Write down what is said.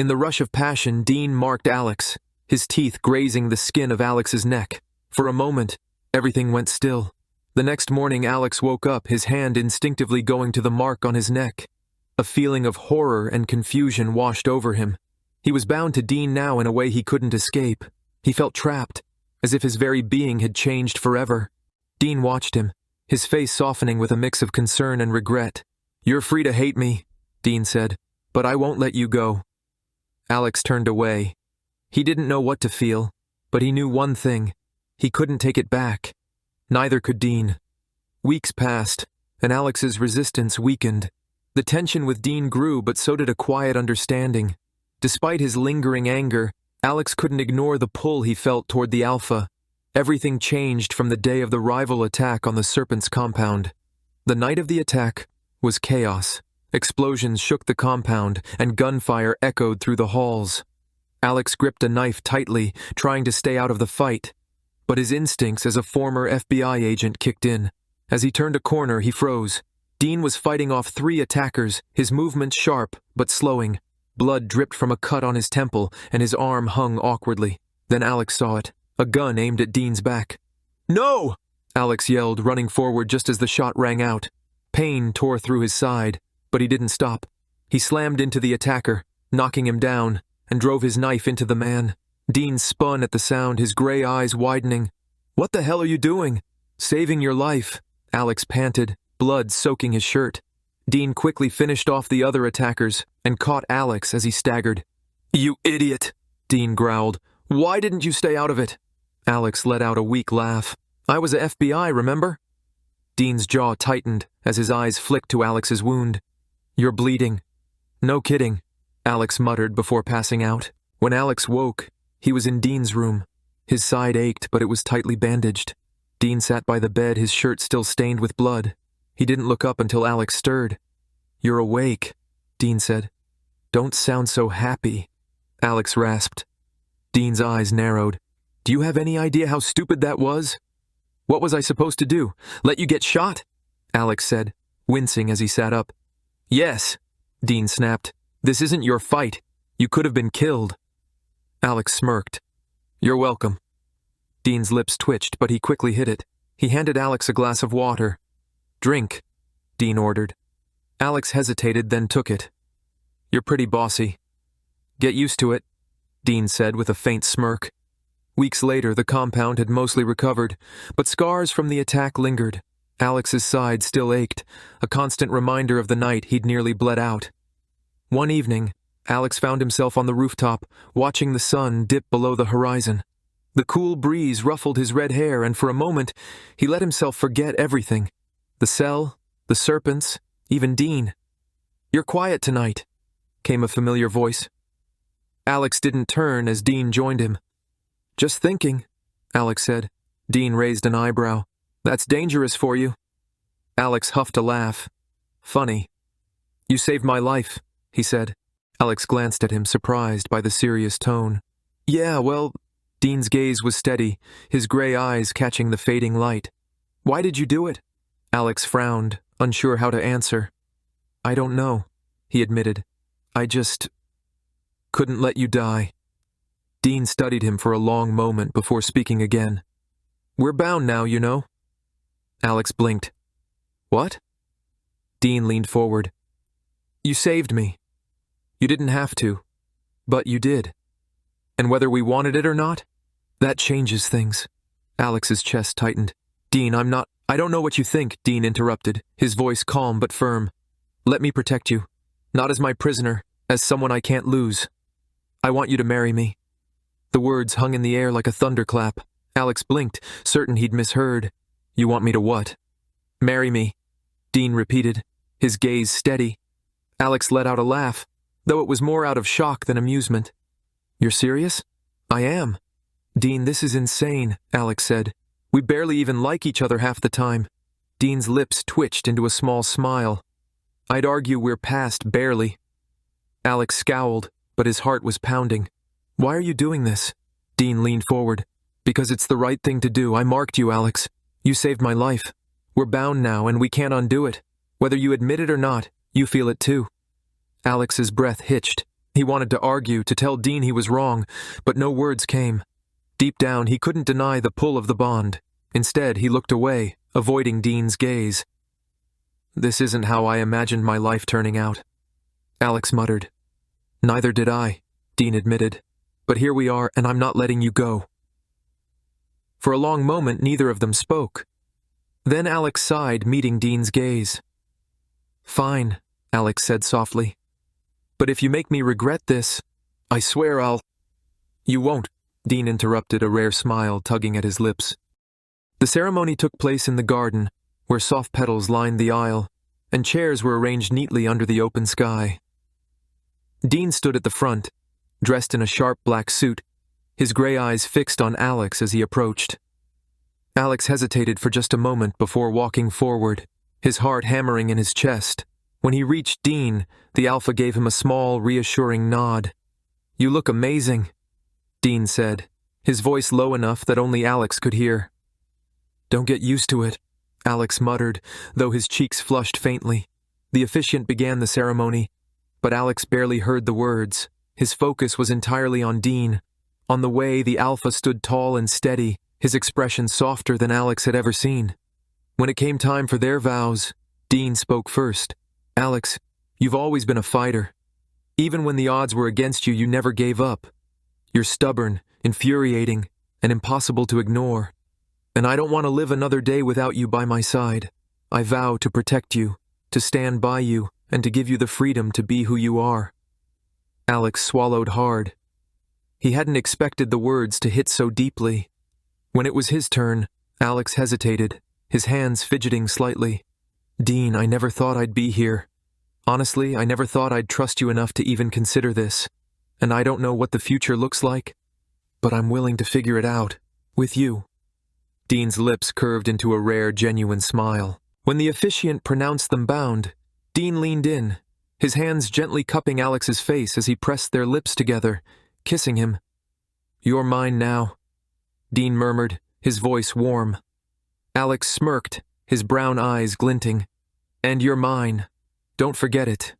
In the rush of passion, Dean marked Alex, his teeth grazing the skin of Alex's neck. For a moment, everything went still. The next morning, Alex woke up, his hand instinctively going to the mark on his neck. A feeling of horror and confusion washed over him. He was bound to Dean now in a way he couldn't escape. He felt trapped, as if his very being had changed forever. Dean watched him, his face softening with a mix of concern and regret. "You're free to hate me," Dean said, "but I won't let you go." Alex turned away. He didn't know what to feel, but he knew one thing. He couldn't take it back. Neither could Dean. Weeks passed, and Alex's resistance weakened. The tension with Dean grew, but so did a quiet understanding. Despite his lingering anger, Alex couldn't ignore the pull he felt toward the Alpha. Everything changed from the day of the rival attack on the Serpent's compound. The night of the attack was chaos. Explosions shook the compound, and gunfire echoed through the halls. Alex gripped a knife tightly, trying to stay out of the fight. But his instincts as a former FBI agent kicked in. As he turned a corner, he froze. Dean was fighting off 3 attackers, his movements sharp, but slowing. Blood dripped from a cut on his temple, and his arm hung awkwardly. Then Alex saw it, a gun aimed at Dean's back. "No!" Alex yelled, running forward just as the shot rang out. Pain tore through his side, but he didn't stop. He slammed into the attacker, knocking him down, and drove his knife into the man. Dean spun at the sound, his gray eyes widening. "What the hell are you doing?" "Saving your life," Alex panted, blood soaking his shirt. Dean quickly finished off the other attackers and caught Alex as he staggered. "You idiot," Dean growled. "Why didn't you stay out of it?" Alex let out a weak laugh. "I was a FBI, remember?" Dean's jaw tightened as his eyes flicked to Alex's wound. "You're bleeding." "No kidding," Alex muttered before passing out. When Alex woke, he was in Dean's room. His side ached, but it was tightly bandaged. Dean sat by the bed, his shirt still stained with blood. He didn't look up until Alex stirred. "You're awake," Dean said. "Don't sound so happy," Alex rasped. Dean's eyes narrowed. "Do you have any idea how stupid that was?" "What was I supposed to do? Let you get shot?" Alex said, wincing as he sat up. "Yes," Dean snapped. "This isn't your fight. You could have been killed." Alex smirked. "You're welcome." Dean's lips twitched, but he quickly hid it. He handed Alex a glass of water. "Drink," Dean ordered. Alex hesitated, then took it. "You're pretty bossy." "Get used to it," Dean said with a faint smirk. Weeks later, the compound had mostly recovered, but scars from the attack lingered. Alex's side still ached, a constant reminder of the night he'd nearly bled out. One evening, Alex found himself on the rooftop, watching the sun dip below the horizon. The cool breeze ruffled his red hair, and for a moment, he let himself forget everything. The cell, the serpents, even Dean. "You're quiet tonight," came a familiar voice. Alex didn't turn as Dean joined him. "Just thinking," Alex said. Dean raised an eyebrow. "That's dangerous for you." Alex huffed a laugh. "Funny." "You saved my life," he said. Alex glanced at him, surprised by the serious tone. "Yeah, well," Dean's gaze was steady, his gray eyes catching the fading light. "Why did you do it?" Alex frowned, unsure how to answer. "I don't know," he admitted. "I just couldn't let you die." Dean studied him for a long moment before speaking again. "We're bound now, you know." Alex blinked. "What?" Dean leaned forward. "You saved me. You didn't have to, but you did. And whether we wanted it or not, that changes things." Alex's chest tightened. "Dean, I don't know what you think," Dean interrupted, his voice calm but firm. "Let me protect you. Not as my prisoner, as someone I can't lose. I want you to marry me." The words hung in the air like a thunderclap. Alex blinked, certain he'd misheard. "You want me to what?" "Marry me," Dean repeated, his gaze steady. Alex let out a laugh, though it was more out of shock than amusement. "You're serious?" "I am." "Dean, this is insane," Alex said. "We barely even like each other half the time." Dean's lips twitched into a small smile. "I'd argue we're past barely." Alex scowled, but his heart was pounding. "Why are you doing this?" Dean leaned forward. "Because it's the right thing to do. I marked you, Alex. You saved my life. We're bound now, and we can't undo it. Whether you admit it or not, you feel it too." Alex's breath hitched. He wanted to argue, to tell Dean he was wrong, but no words came. Deep down, he couldn't deny the pull of the bond. Instead, he looked away, avoiding Dean's gaze. "This isn't how I imagined my life turning out," Alex muttered. "Neither did I," Dean admitted. "But here we are, and I'm not letting you go." For a long moment, neither of them spoke. Then Alex sighed, meeting Dean's gaze. "Fine," Alex said softly. "But if you make me regret this, I swear I'll—" "You won't," Dean interrupted, a rare smile tugging at his lips. The ceremony took place in the garden, where soft petals lined the aisle, and chairs were arranged neatly under the open sky. Dean stood at the front, dressed in a sharp black suit, his gray eyes fixed on Alex as he approached. Alex hesitated for just a moment before walking forward, his heart hammering in his chest. When he reached Dean, the alpha gave him a small, reassuring nod. "You look amazing," Dean said, his voice low enough that only Alex could hear. "Don't get used to it," Alex muttered, though his cheeks flushed faintly. The officiant began the ceremony, but Alex barely heard the words. His focus was entirely on Dean. On the way, the alpha stood tall and steady, his expression softer than Alex had ever seen. When it came time for their vows, Dean spoke first. "Alex, you've always been a fighter. Even when the odds were against you, you never gave up. You're stubborn, infuriating, and impossible to ignore. And I don't want to live another day without you by my side. I vow to protect you, to stand by you, and to give you the freedom to be who you are." Alex swallowed hard. He hadn't expected the words to hit so deeply. When it was his turn, Alex hesitated, his hands fidgeting slightly. "Dean, I never thought I'd be here. Honestly, I never thought I'd trust you enough to even consider this. And I don't know what the future looks like, but I'm willing to figure it out, with you." Dean's lips curved into a rare, genuine smile. When the officiant pronounced them bound, Dean leaned in, his hands gently cupping Alex's face as he pressed their lips together, kissing him. "You're mine now," Dean murmured, his voice warm. Alex smirked, his brown eyes glinting. "And you're mine. Don't forget it."